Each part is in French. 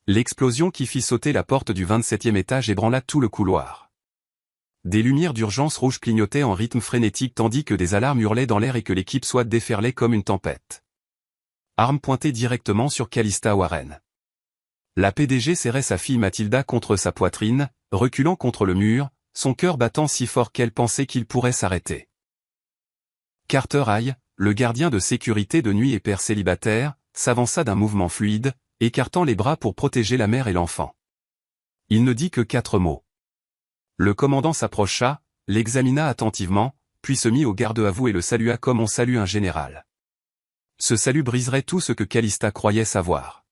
L'explosion qui fit sauter la porte du 27e étage ébranla tout le couloir. Des lumières d'urgence rouges clignotaient en rythme frénétique tandis que des alarmes hurlaient dans l'air et que l'équipe SWAT déferlait comme une tempête. Arme pointée directement sur Calista Warren. La PDG serrait sa fille Matilda contre sa poitrine, reculant contre le mur, son cœur battant si fort qu'elle pensait qu'il pourrait s'arrêter. Carter Haigh, le gardien de sécurité de nuit et père célibataire, s'avança d'un mouvement fluide, écartant les bras pour protéger la mère et l'enfant. Il ne dit que 4 mots. Le commandant s'approcha, l'examina attentivement, puis se mit au garde à vous et le salua comme on salue un général. Ce salut briserait tout ce que Calista croyait savoir.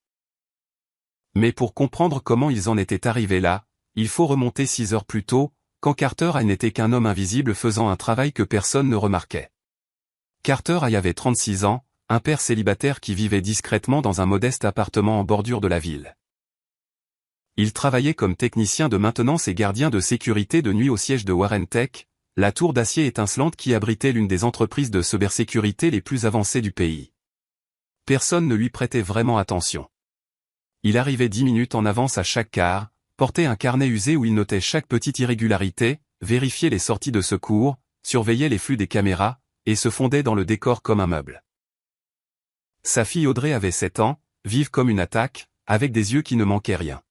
Mais pour comprendre comment ils en étaient arrivés là, il faut remonter 6 heures plus tôt, quand Carter Haigh n'était qu'un homme invisible faisant un travail que personne ne remarquait. Carter Haigh avait 36 ans, un père célibataire qui vivait discrètement dans un modeste appartement en bordure de la ville. Il travaillait comme technicien de maintenance et gardien de sécurité de nuit au siège de Warren Tech, la tour d'acier étincelante qui abritait l'une des entreprises de cybersécurité les plus avancées du pays. Personne ne lui prêtait vraiment attention. Il arrivait 10 minutes en avance à chaque quart, portait un carnet usé où il notait chaque petite irrégularité, vérifiait les sorties de secours, surveillait les flux des caméras, et se fondait dans le décor comme un meuble. Sa fille Audrey avait 7 ans, vive comme une attaque, avec des yeux qui ne manquaient rien.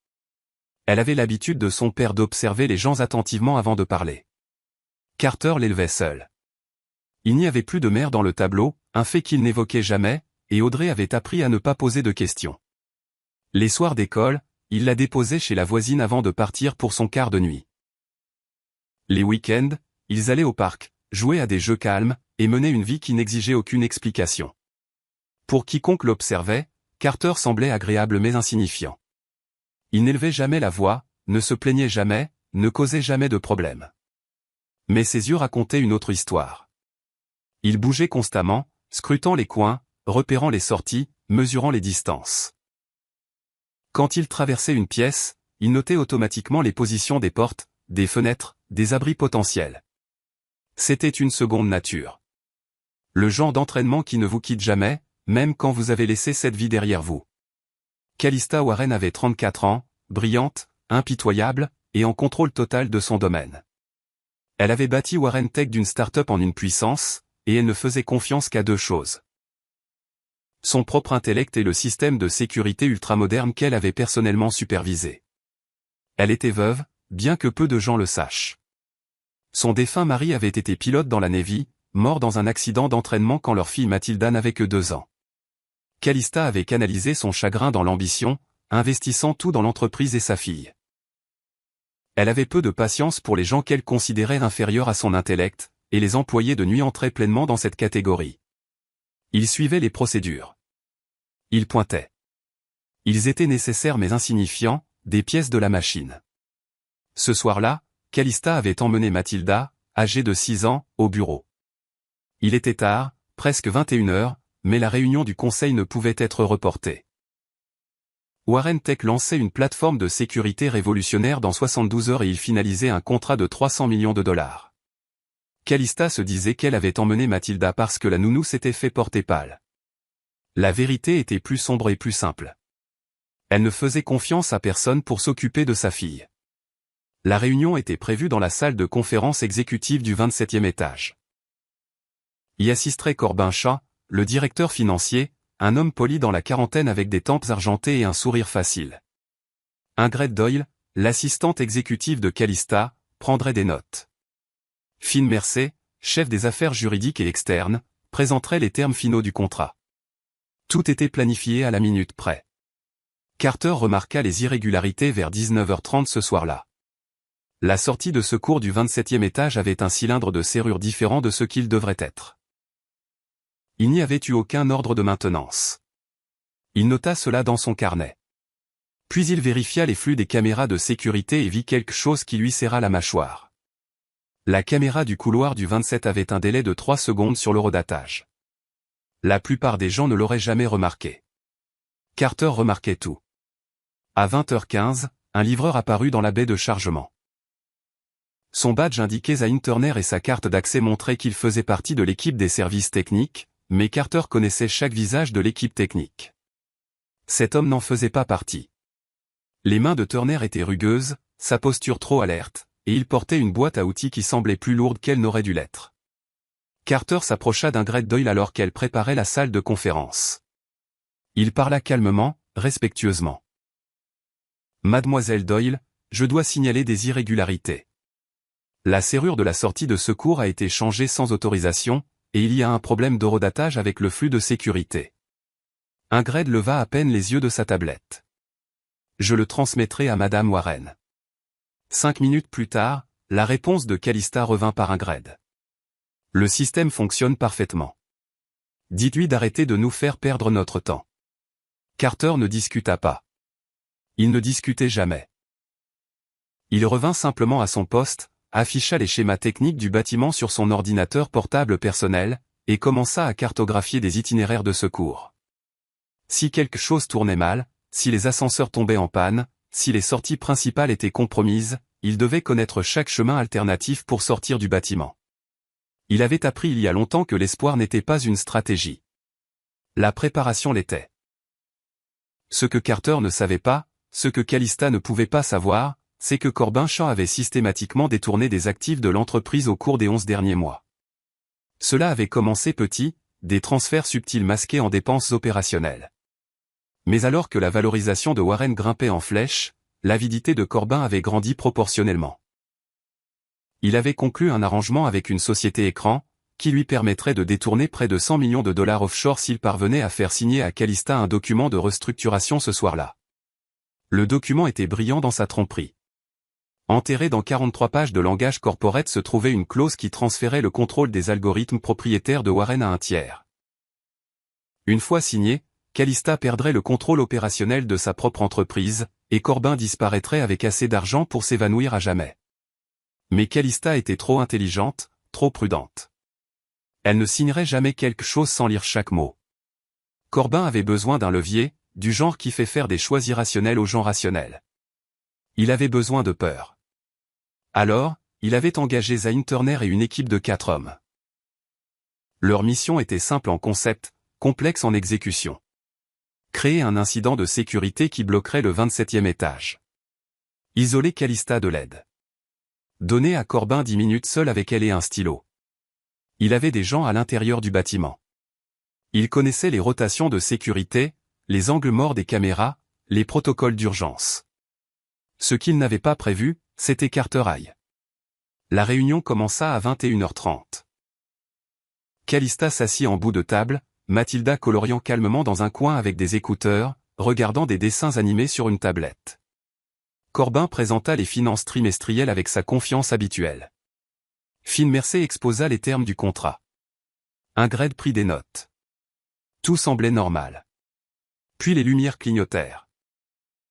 Elle avait l'habitude de son père d'observer les gens attentivement avant de parler. Carter l'élevait seul. Il n'y avait plus de mère dans le tableau, un fait qu'il n'évoquait jamais, et Audrey avait appris à ne pas poser de questions. Les soirs d'école, il la déposait chez la voisine avant de partir pour son quart de nuit. Les week-ends, ils allaient au parc, jouaient à des jeux calmes, et menaient une vie qui n'exigeait aucune explication. Pour quiconque l'observait, Carter semblait agréable mais insignifiant. Il n'élevait jamais la voix, ne se plaignait jamais, ne causait jamais de problème. Mais ses yeux racontaient une autre histoire. Il bougeait constamment, scrutant les coins, repérant les sorties, mesurant les distances. Quand il traversait une pièce, il notait automatiquement les positions des portes, des fenêtres, des abris potentiels. C'était une seconde nature. Le genre d'entraînement qui ne vous quitte jamais, même quand vous avez laissé cette vie derrière vous. Calista Warren avait 34 ans, brillante, impitoyable, et en contrôle total de son domaine. Elle avait bâti Warren Tech d'une start-up en une puissance, et elle ne faisait confiance qu'à 2 choses. Son propre intellect et le système de sécurité ultramoderne qu'elle avait personnellement supervisé. Elle était veuve, bien que peu de gens le sachent. Son défunt mari avait été pilote dans la Navy, mort dans un accident d'entraînement quand leur fille Matilda n'avait que 2 ans. Calista avait canalisé son chagrin dans l'ambition, investissant tout dans l'entreprise et sa fille. Elle avait peu de patience pour les gens qu'elle considérait inférieurs à son intellect, et les employés de nuit entraient pleinement dans cette catégorie. Ils suivaient les procédures. Ils pointaient. Ils étaient nécessaires mais insignifiants, des pièces de la machine. Ce soir-là, Calista avait emmené Matilda, âgée de 6 ans, au bureau. Il était tard, presque 21 heures, mais la réunion du conseil ne pouvait être reportée. Warren Tech lançait une plateforme de sécurité révolutionnaire dans 72 heures et il finalisait un contrat de 300 millions de dollars. Calista se disait qu'elle avait emmené Matilda parce que la nounou s'était fait porter pâle. La vérité était plus sombre et plus simple. Elle ne faisait confiance à personne pour s'occuper de sa fille. La réunion était prévue dans la salle de conférence exécutive du 27e étage. Y assisterait Corbin Shaw, le directeur financier, un homme poli dans la quarantaine avec des tempes argentées et un sourire facile. Ingrid Doyle, l'assistante exécutive de Calista, prendrait des notes. Finn Mercer, chef des affaires juridiques et externes, présenterait les termes finaux du contrat. Tout était planifié à la minute près. Carter remarqua les irrégularités vers 19h30 ce soir-là. La sortie de secours du 27e étage avait un cylindre de serrure différent de ce qu'il devrait être. Il n'y avait eu aucun ordre de maintenance. Il nota cela dans son carnet. Puis il vérifia les flux des caméras de sécurité et vit quelque chose qui lui serra la mâchoire. La caméra du couloir du 27 avait un délai de 3 secondes sur l'horodatage. La plupart des gens ne l'auraient jamais remarqué. Carter remarquait tout. À 20h15, un livreur apparut dans la baie de chargement. Son badge indiquait Zain Turner et sa carte d'accès montrait qu'il faisait partie de l'équipe des services techniques, mais Carter connaissait chaque visage de l'équipe technique. Cet homme n'en faisait pas partie. Les mains de Turner étaient rugueuses, sa posture trop alerte, et il portait une boîte à outils qui semblait plus lourde qu'elle n'aurait dû l'être. Carter s'approcha d'Ingrid Doyle alors qu'elle préparait la salle de conférence. Il parla calmement, respectueusement. « Mademoiselle Doyle, je dois signaler des irrégularités. La serrure de la sortie de secours a été changée sans autorisation, et il y a un problème d'horodatage avec le flux de sécurité. » Ingrid leva à peine les yeux de sa tablette. « Je le transmettrai à Madame Warren. » 5 minutes plus tard, la réponse de Calista revint par Ingrid. « Le système fonctionne parfaitement. Dites-lui d'arrêter de nous faire perdre notre temps. » Carter ne discuta pas. Il ne discutait jamais. Il revint simplement à son poste, afficha les schémas techniques du bâtiment sur son ordinateur portable personnel, et commença à cartographier des itinéraires de secours. Si quelque chose tournait mal, si les ascenseurs tombaient en panne, si les sorties principales étaient compromises, il devait connaître chaque chemin alternatif pour sortir du bâtiment. Il avait appris il y a longtemps que l'espoir n'était pas une stratégie. La préparation l'était. Ce que Carter ne savait pas, ce que Calista ne pouvait pas savoir, c'est que Corbin Shaw avait systématiquement détourné des actifs de l'entreprise au cours des 11 derniers mois. Cela avait commencé petit, des transferts subtils masqués en dépenses opérationnelles. Mais alors que la valorisation de Warren grimpait en flèche, l'avidité de Corbin avait grandi proportionnellement. Il avait conclu un arrangement avec une société écran, qui lui permettrait de détourner près de 100 millions de dollars offshore s'il parvenait à faire signer à Calista un document de restructuration ce soir-là. Le document était brillant dans sa tromperie. Enterré dans 43 pages de langage corporate se trouvait une clause qui transférait le contrôle des algorithmes propriétaires de Warren à un tiers. Une fois signé, Calista perdrait le contrôle opérationnel de sa propre entreprise, et Corbin disparaîtrait avec assez d'argent pour s'évanouir à jamais. Mais Calista était trop intelligente, trop prudente. Elle ne signerait jamais quelque chose sans lire chaque mot. Corbin avait besoin d'un levier, du genre qui fait faire des choix irrationnels aux gens rationnels. Il avait besoin de peur. Alors, il avait engagé Zain Turner et une équipe de 4 hommes. Leur mission était simple en concept, complexe en exécution. Créer un incident de sécurité qui bloquerait le 27e étage. Isoler Calista de l'aide. Donner à Corbin 10 minutes seul avec elle et un stylo. Il avait des gens à l'intérieur du bâtiment. Il connaissait les rotations de sécurité, les angles morts des caméras, les protocoles d'urgence. Ce qu'il n'avait pas prévu, c'était Carter High. La réunion commença à 21h30. Calista s'assit en bout de table, Mathilda coloriant calmement dans un coin avec des écouteurs, regardant des dessins animés sur une tablette. Corbin présenta les finances trimestrielles avec sa confiance habituelle. Finn Mercey exposa les termes du contrat. Ingrid prit des notes. Tout semblait normal. Puis les lumières clignotèrent.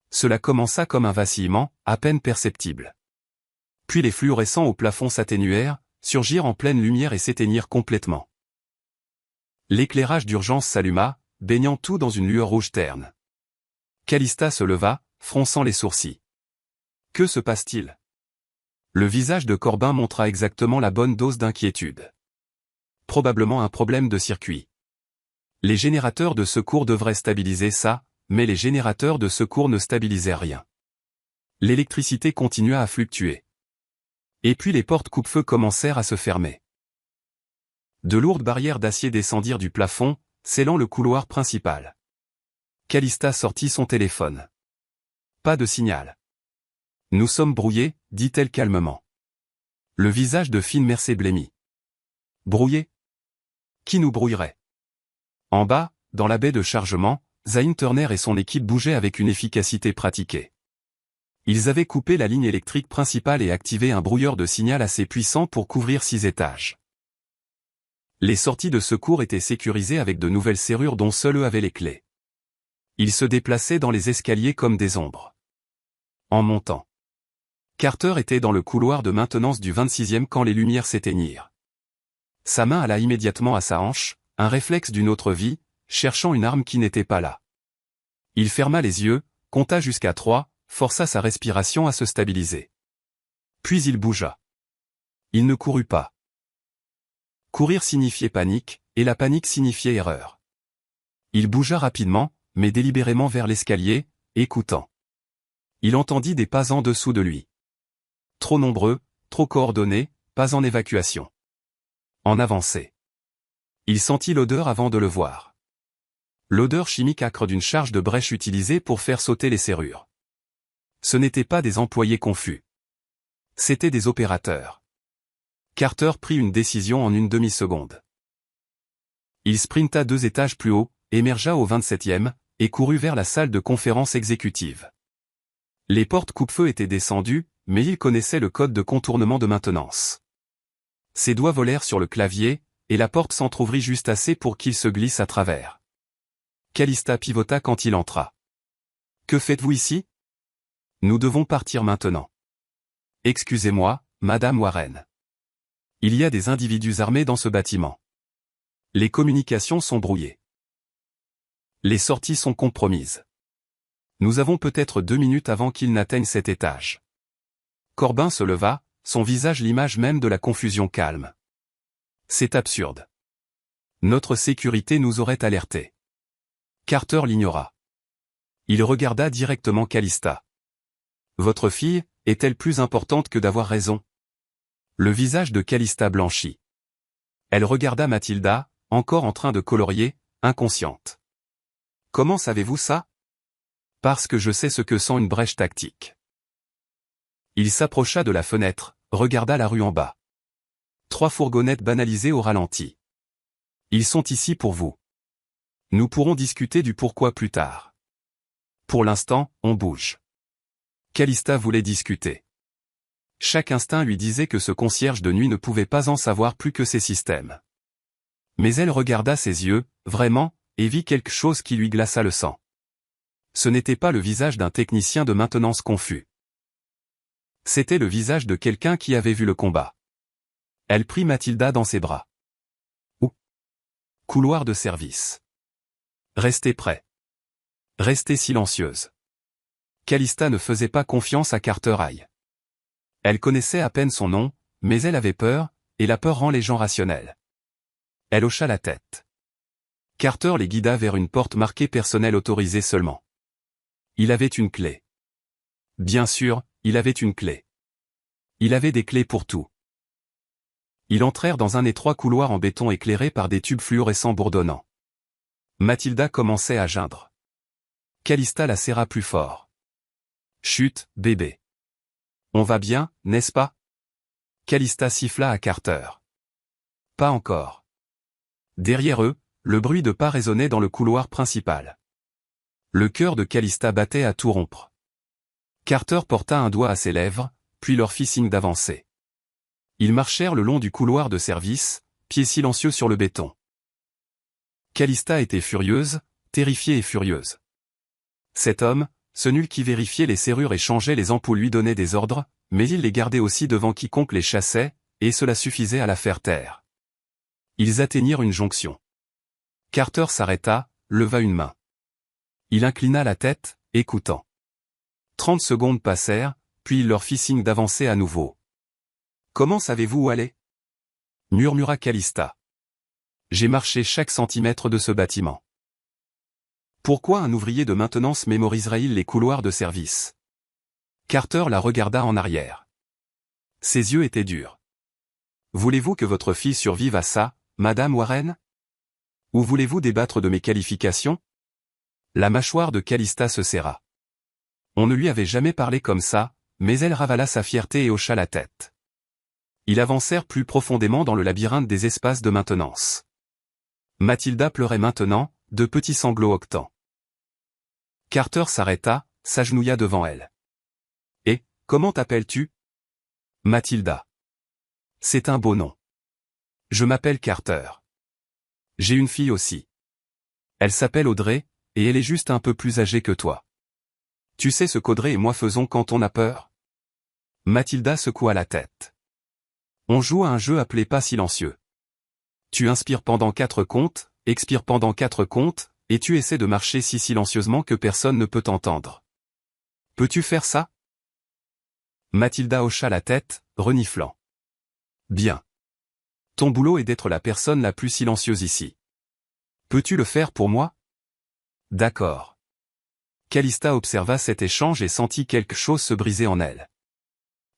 Cela commença comme un vacillement, à peine perceptible. Puis les fluorescents au plafond s'atténuèrent, surgirent en pleine lumière et s'éteignirent complètement. L'éclairage d'urgence s'alluma, baignant tout dans une lueur rouge terne. Calista se leva, fronçant les sourcils. Que se passe-t-il? Le visage de Corbin montra exactement la bonne dose d'inquiétude. Probablement un problème de circuit. Les générateurs de secours devraient stabiliser ça, mais les générateurs de secours ne stabilisaient rien. L'électricité continua à fluctuer. Et puis les portes coupe-feu commencèrent à se fermer. De lourdes barrières d'acier descendirent du plafond, scellant le couloir principal. Calista sortit son téléphone. Pas de signal. Nous sommes brouillés, dit-elle calmement. Le visage de Finn Mercey blêmit. Brouillés? Qui nous brouillerait? En bas, dans la baie de chargement, Zain Turner et son équipe bougeaient avec une efficacité pratiquée. Ils avaient coupé la ligne électrique principale et activé un brouilleur de signal assez puissant pour couvrir 6 étages. Les sorties de secours étaient sécurisées avec de nouvelles serrures dont seuls eux avaient les clés. Ils se déplaçaient dans les escaliers comme des ombres. En montant. Carter était dans le couloir de maintenance du 26e quand les lumières s'éteignirent. Sa main alla immédiatement à sa hanche, un réflexe d'une autre vie, cherchant une arme qui n'était pas là. Il ferma les yeux, compta jusqu'à 3, força sa respiration à se stabiliser. Puis il bougea. Il ne courut pas. Courir signifiait panique, et la panique signifiait erreur. Il bougea rapidement, mais délibérément vers l'escalier, écoutant. Il entendit des pas en dessous de lui. Trop nombreux, trop coordonnés, pas en évacuation. En avancée. Il sentit l'odeur avant de le voir. L'odeur chimique âcre d'une charge de brèche utilisée pour faire sauter les serrures. Ce n'étaient pas des employés confus. C'étaient des opérateurs. Carter prit une décision en une demi-seconde. Il sprinta 2 étages plus haut, émergea au 27e, et courut vers la salle de conférence exécutive. Les portes coupe-feu étaient descendues, mais il connaissait le code de contournement de maintenance. Ses doigts volèrent sur le clavier, et la porte s'entr'ouvrit juste assez pour qu'il se glisse à travers. Calista pivota quand il entra. « Que faites-vous ici ? Nous devons partir maintenant. » « Excusez-moi, Madame Warren. Il y a des individus armés dans ce bâtiment. Les communications sont brouillées. Les sorties sont compromises. Nous avons peut-être 2 minutes avant qu'ils n'atteignent cet étage. » Corbin se leva, son visage l'image même de la confusion calme. « C'est absurde. Notre sécurité nous aurait alertés. » Carter l'ignora. Il regarda directement Calista. « Votre fille, est-elle plus importante que d'avoir raison ?» Le visage de Calista blanchit. Elle regarda Mathilda, encore en train de colorier, inconsciente. « Comment savez-vous ça ? » « Parce que je sais ce que sent une brèche tactique. » Il s'approcha de la fenêtre, regarda la rue en bas. 3 fourgonnettes banalisées au ralenti. « Ils sont ici pour vous. Nous pourrons discuter du pourquoi plus tard. Pour l'instant, on bouge. » Calista voulait discuter. Chaque instinct lui disait que ce concierge de nuit ne pouvait pas en savoir plus que ses systèmes. Mais elle regarda ses yeux, vraiment, et vit quelque chose qui lui glaça le sang. Ce n'était pas le visage d'un technicien de maintenance confus. C'était le visage de quelqu'un qui avait vu le combat. Elle prit Mathilda dans ses bras. Où ? Couloir de service. Restez prêts. Restez silencieuse. Calista ne faisait pas confiance à Carter High. Elle connaissait à peine son nom, mais elle avait peur, et la peur rend les gens rationnels. Elle hocha la tête. Carter les guida vers une porte marquée personnel autorisé seulement. Il avait une clé. Bien sûr, il avait une clé. Il avait des clés pour tout. Ils entrèrent dans un étroit couloir en béton éclairé par des tubes fluorescents bourdonnants. Mathilda commençait à geindre. Calista la serra plus fort. « Chut, bébé. On va bien, n'est-ce pas ?» Calista siffla à Carter. « Pas encore. » Derrière eux, le bruit de pas résonnait dans le couloir principal. Le cœur de Calista battait à tout rompre. Carter porta un doigt à ses lèvres, puis leur fit signe d'avancer. Ils marchèrent le long du couloir de service, pieds silencieux sur le béton. Calista était furieuse, terrifiée et furieuse. Cet homme, ce nul qui vérifiait les serrures et changeait les ampoules lui donnait des ordres, mais il les gardait aussi devant quiconque les chassait, et cela suffisait à la faire taire. Ils atteignirent une jonction. Carter s'arrêta, leva une main. Il inclina la tête, écoutant. 30 secondes passèrent, puis il leur fit signe d'avancer à nouveau. « Comment savez-vous où aller ?» murmura Calista. « J'ai marché chaque centimètre de ce bâtiment. » Pourquoi un ouvrier de maintenance mémoriserait-il les couloirs de service? Carter la regarda en arrière. Ses yeux étaient durs. « Voulez-vous que votre fille survive à ça, Madame Warren? Ou voulez-vous débattre de mes qualifications ?» La mâchoire de Calista se serra. On ne lui avait jamais parlé comme ça, mais elle ravala sa fierté et hocha la tête. Ils avancèrent plus profondément dans le labyrinthe des espaces de maintenance. Mathilda pleurait maintenant, de petits sanglots octants. Carter s'arrêta, s'agenouilla devant elle. « Et, comment t'appelles-tu » Mathilda. « C'est un beau nom. Je m'appelle Carter. J'ai une fille aussi. Elle s'appelle Audrey, et elle est juste un peu plus âgée que toi. Tu sais ce qu'Audrey et moi faisons quand on a peur » Mathilda secoua la tête. « On joue à un jeu appelé pas silencieux. Tu inspires pendant 4 comptes, expires pendant 4 comptes, et tu essaies de marcher si silencieusement que personne ne peut t'entendre. Peux-tu faire ça » Mathilda hocha la tête, reniflant. « Bien. Ton boulot est d'être la personne la plus silencieuse ici. Peux-tu le faire pour moi ? D'accord. » Calista observa cet échange et sentit quelque chose se briser en elle.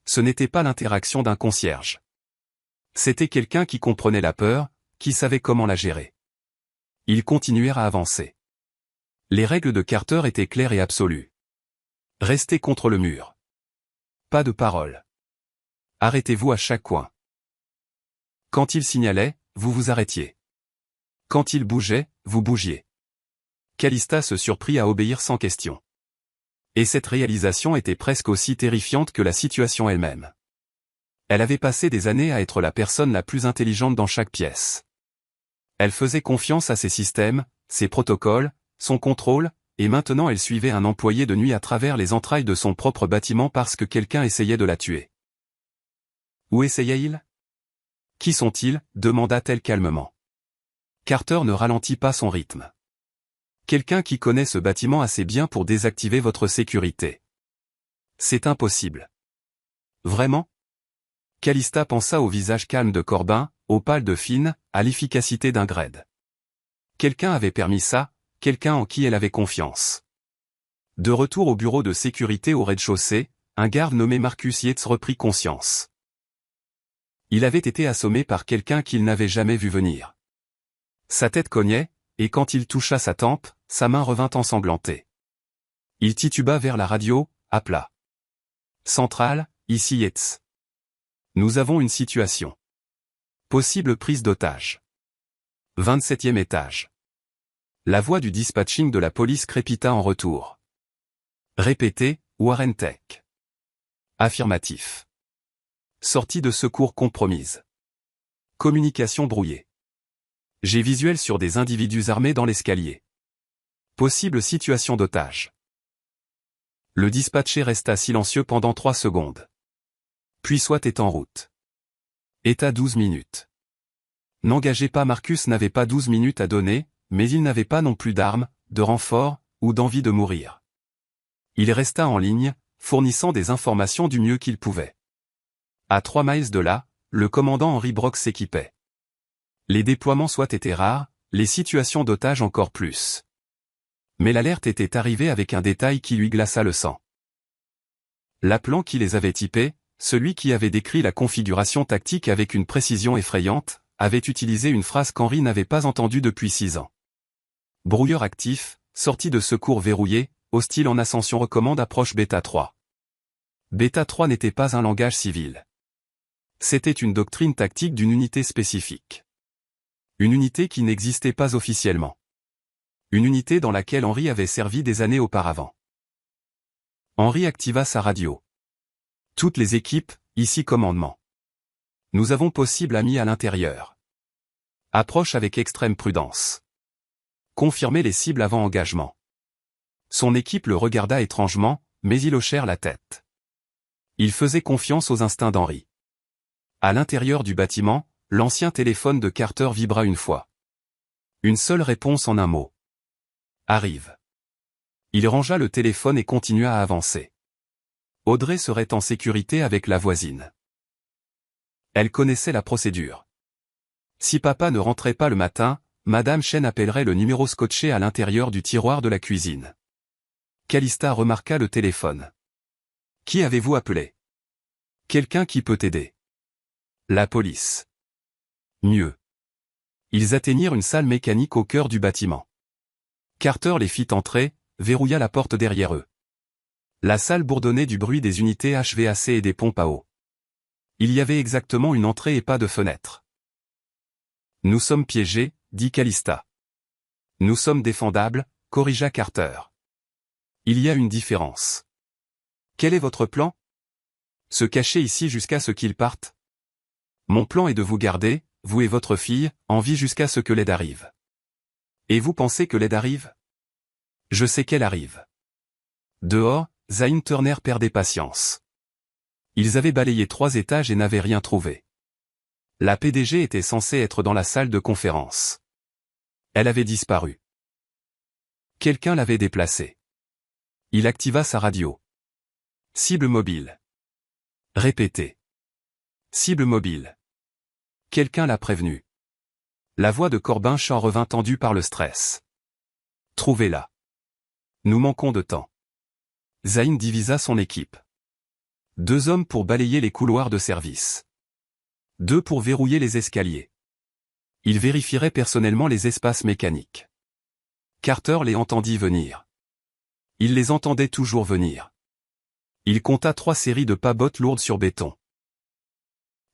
Ce n'était pas l'interaction d'un concierge. C'était quelqu'un qui comprenait la peur, qui savait comment la gérer. Ils continuèrent à avancer. Les règles de Carter étaient claires et absolues. Restez contre le mur. Pas de parole. Arrêtez-vous à chaque coin. Quand il signalait, vous vous arrêtiez. Quand il bougeait, vous bougiez. Calista se surprit à obéir sans question. Et cette réalisation était presque aussi terrifiante que la situation elle-même. Elle avait passé des années à être la personne la plus intelligente dans chaque pièce. Elle faisait confiance à ses systèmes, ses protocoles, son contrôle, et maintenant elle suivait un employé de nuit à travers les entrailles de son propre bâtiment parce que quelqu'un essayait de la tuer. Où essayait-il? Qui sont-ils? Demanda-t-elle calmement. Carter ne ralentit pas son rythme. Quelqu'un qui connaît ce bâtiment assez bien pour désactiver votre sécurité. C'est impossible. Vraiment? Calista pensa au visage calme de Corbin, aux pales de Finn, à l'efficacité d'Ingrid. Quelqu'un avait permis ça, quelqu'un en qui elle avait confiance. De retour au bureau de sécurité au rez-de-chaussée, un garde nommé Marcus Yates reprit conscience. Il avait été assommé par quelqu'un qu'il n'avait jamais vu venir. Sa tête cognait, et quand il toucha sa tempe, sa main revint ensanglantée. Il tituba vers la radio, appela. Centrale, ici Yates. Nous avons une situation. Possible prise d'otage. 27e étage. La voix du dispatching de la police crépita en retour. Répétez, Warren Tech. Affirmatif. Sortie de secours compromise. Communication brouillée. J'ai visuel sur des individus armés dans l'escalier. Possible situation d'otage. Le dispatché resta silencieux pendant 3 secondes. Puis soit est en route. État 12 minutes. N'engagez pas. Marcus n'avait pas 12 minutes à donner, mais il n'avait pas non plus d'armes, de renfort, ou d'envie de mourir. Il resta en ligne, fournissant des informations du mieux qu'il pouvait. À 3 miles de là, le commandant Henry Brock s'équipait. Les déploiements soit étaient rares, les situations d'otages encore plus. Mais l'alerte était arrivée avec un détail qui lui glaça le sang. L'appelant qui les avait typés, celui qui avait décrit la configuration tactique avec une précision effrayante, avait utilisé une phrase qu'Henry n'avait pas entendue depuis 6 ans. Brouilleur actif, sortie de secours verrouillée, hostile en ascension recommande approche Beta 3. Beta 3 n'était pas un langage civil. C'était une doctrine tactique d'une unité spécifique. Une unité qui n'existait pas officiellement. Une unité dans laquelle Henry avait servi des années auparavant. Henry activa sa radio. Toutes les équipes, ici commandement. Nous avons possible ami à l'intérieur. Approche avec extrême prudence. Confirmez les cibles avant engagement. Son équipe le regarda étrangement, mais ils hochèrent la tête. Il faisait confiance aux instincts d'Henry. À l'intérieur du bâtiment, l'ancien téléphone de Carter vibra une fois. Une seule réponse en un mot. Arrive. Il rangea le téléphone et continua à avancer. Audrey serait en sécurité avec la voisine. Elle connaissait la procédure. Si papa ne rentrait pas le matin, Madame Chen appellerait le numéro scotché à l'intérieur du tiroir de la cuisine. Calista remarqua le téléphone. Qui avez-vous appelé? Quelqu'un qui peut aider. La police. Mieux. Ils atteignirent une salle mécanique au cœur du bâtiment. Carter les fit entrer, verrouilla la porte derrière eux. La salle bourdonnait du bruit des unités HVAC et des pompes à eau. Il y avait exactement une entrée et pas de fenêtre. Nous sommes piégés, dit Calista. Nous sommes défendables, corrigea Carter. Il y a une différence. Quel est votre plan? Se cacher ici jusqu'à ce qu'ils partent? Mon plan est de vous garder, vous et votre fille, en vie jusqu'à ce que l'aide arrive. Et vous pensez que l'aide arrive? Je sais qu'elle arrive. Dehors, Zayn Turner perdait patience. Ils avaient balayé 3 étages et n'avaient rien trouvé. La PDG était censée être dans la salle de conférence. Elle avait disparu. Quelqu'un l'avait déplacée. Il activa sa radio. Cible mobile. Répétez. Cible mobile. Quelqu'un l'a prévenu. La voix de Corbin Shaw revint tendue par le stress. Trouvez-la. Nous manquons de temps. Zayn divisa son équipe. 2 hommes pour balayer les couloirs de service. 2 pour verrouiller les escaliers. Il vérifierait personnellement les espaces mécaniques. Carter les entendit venir. Il les entendait toujours venir. Il compta 3 séries de pas-bottes lourdes sur béton.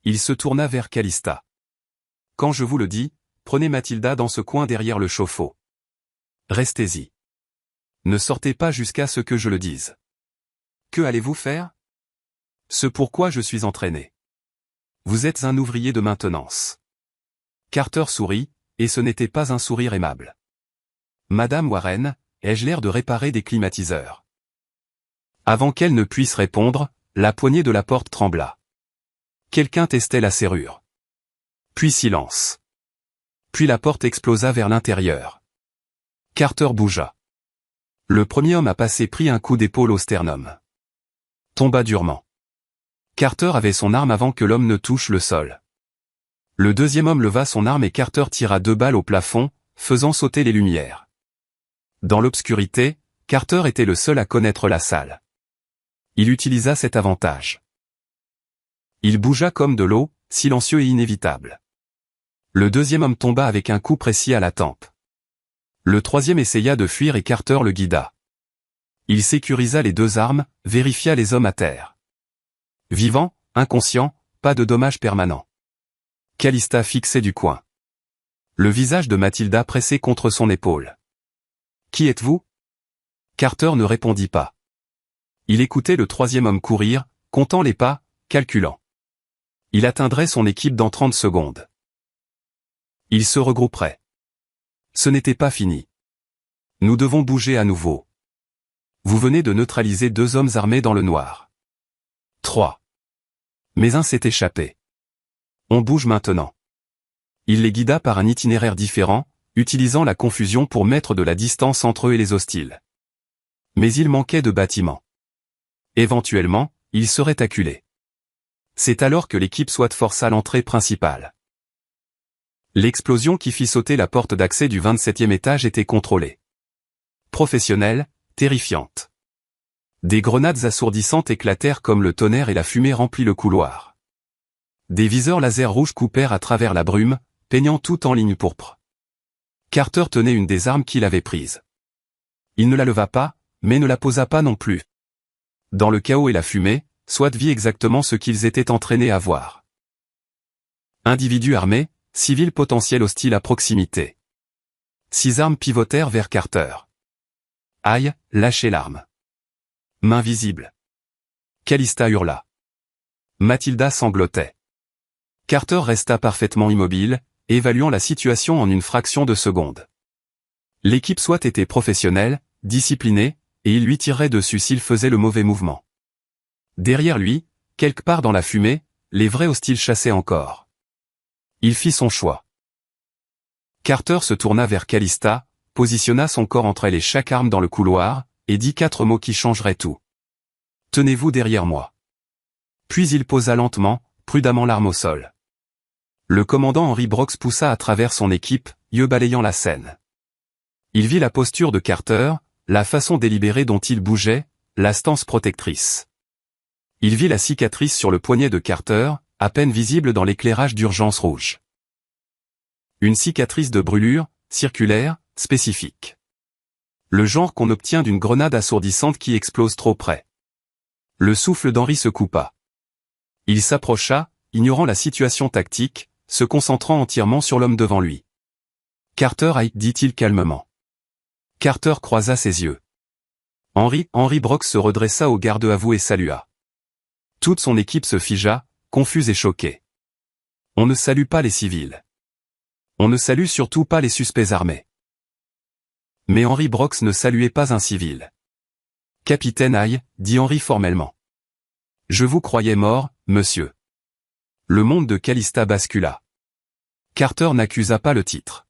Il se tourna vers Calista. « Quand je vous le dis, prenez Mathilda dans ce coin derrière le chauffe-eau. Restez-y. Ne sortez pas jusqu'à ce que je le dise. Que allez-vous faire? Ce pourquoi je suis entraîné. Vous êtes un ouvrier de maintenance. » Carter sourit, et ce n'était pas un sourire aimable. « Madame Warren, ai-je l'air de réparer des climatiseurs ?» Avant qu'elle ne puisse répondre, la poignée de la porte trembla. Quelqu'un testait la serrure. Puis silence. Puis la porte explosa vers l'intérieur. Carter bougea. Le premier homme à passer prit un coup d'épaule au sternum. Tomba durement. Carter avait son arme avant que l'homme ne touche le sol. Le deuxième homme leva son arme et Carter tira 2 balles au plafond, faisant sauter les lumières. Dans l'obscurité, Carter était le seul à connaître la salle. Il utilisa cet avantage. Il bougea comme de l'eau, silencieux et inévitable. Le deuxième homme tomba avec un coup précis à la tempe. Le troisième essaya de fuir et Carter le guida. Il sécurisa les 2 armes, vérifia les hommes à terre. Vivants, inconscients, pas de dommages permanents. Calista fixait du coin. Le visage de Mathilda pressé contre son épaule. « Qui êtes-vous » Carter ne répondit pas. Il écoutait le troisième homme courir, comptant les pas, calculant. Il atteindrait son équipe dans 30 secondes. Il se regrouperait. Ce n'était pas fini. Nous devons bouger à nouveau. Vous venez de neutraliser 2 hommes armés dans le noir. 3. Mais un s'est échappé. On bouge maintenant. Il les guida par un itinéraire différent, utilisant la confusion pour mettre de la distance entre eux et les hostiles. Mais il manquait de bâtiments. Éventuellement, ils seraient acculés. C'est alors que l'équipe SWAT força l'entrée principale. L'explosion qui fit sauter la porte d'accès du 27e étage était contrôlée. Professionnelle, terrifiante. Des grenades assourdissantes éclatèrent comme le tonnerre et la fumée remplit le couloir. Des viseurs laser rouges coupèrent à travers la brume, peignant tout en ligne pourpre. Carter tenait une des armes qu'il avait prise. Il ne la leva pas, mais ne la posa pas non plus. Dans le chaos et la fumée, SWAT vit exactement ce qu'ils étaient entraînés à voir. Individus armés, civils potentiels hostiles à proximité. 6 armes pivotèrent vers Carter. Aïe, lâchez l'arme. Main visible. Calista hurla. Mathilda sanglotait. Carter resta parfaitement immobile, évaluant la situation en une fraction de seconde. L'équipe SWAT était professionnelle, disciplinée, et il lui tirerait dessus s'il faisait le mauvais mouvement. Derrière lui, quelque part dans la fumée, les vrais hostiles chassaient encore. Il fit son choix. Carter se tourna vers Calista, positionna son corps entre elle et chaque arme dans le couloir, et dit 4 mots qui changeraient tout. « Tenez-vous derrière moi. » Puis il posa lentement, prudemment l'arme au sol. Le commandant Henry Brox poussa à travers son équipe, yeux balayant la scène. Il vit la posture de Carter, la façon délibérée dont il bougeait, la stance protectrice. Il vit la cicatrice sur le poignet de Carter, à peine visible dans l'éclairage d'urgence rouge. Une cicatrice de brûlure, circulaire, spécifique. Le genre qu'on obtient d'une grenade assourdissante qui explose trop près. Le souffle d'Henry se coupa. Il s'approcha, ignorant la situation tactique, se concentrant entièrement sur l'homme devant lui. « Carter aïe » dit-il calmement. Carter croisa ses yeux. Henry Brox se redressa au garde-à-vous et salua. Toute son équipe se figea, confuse et choquée. On ne salue pas les civils. On ne salue surtout pas les suspects armés. Mais Henry Brox ne saluait pas un civil. « Capitaine Aïe » dit Henry formellement. « Je vous croyais mort, monsieur. » Le monde de Calista bascula. Carter n'accusa pas le titre.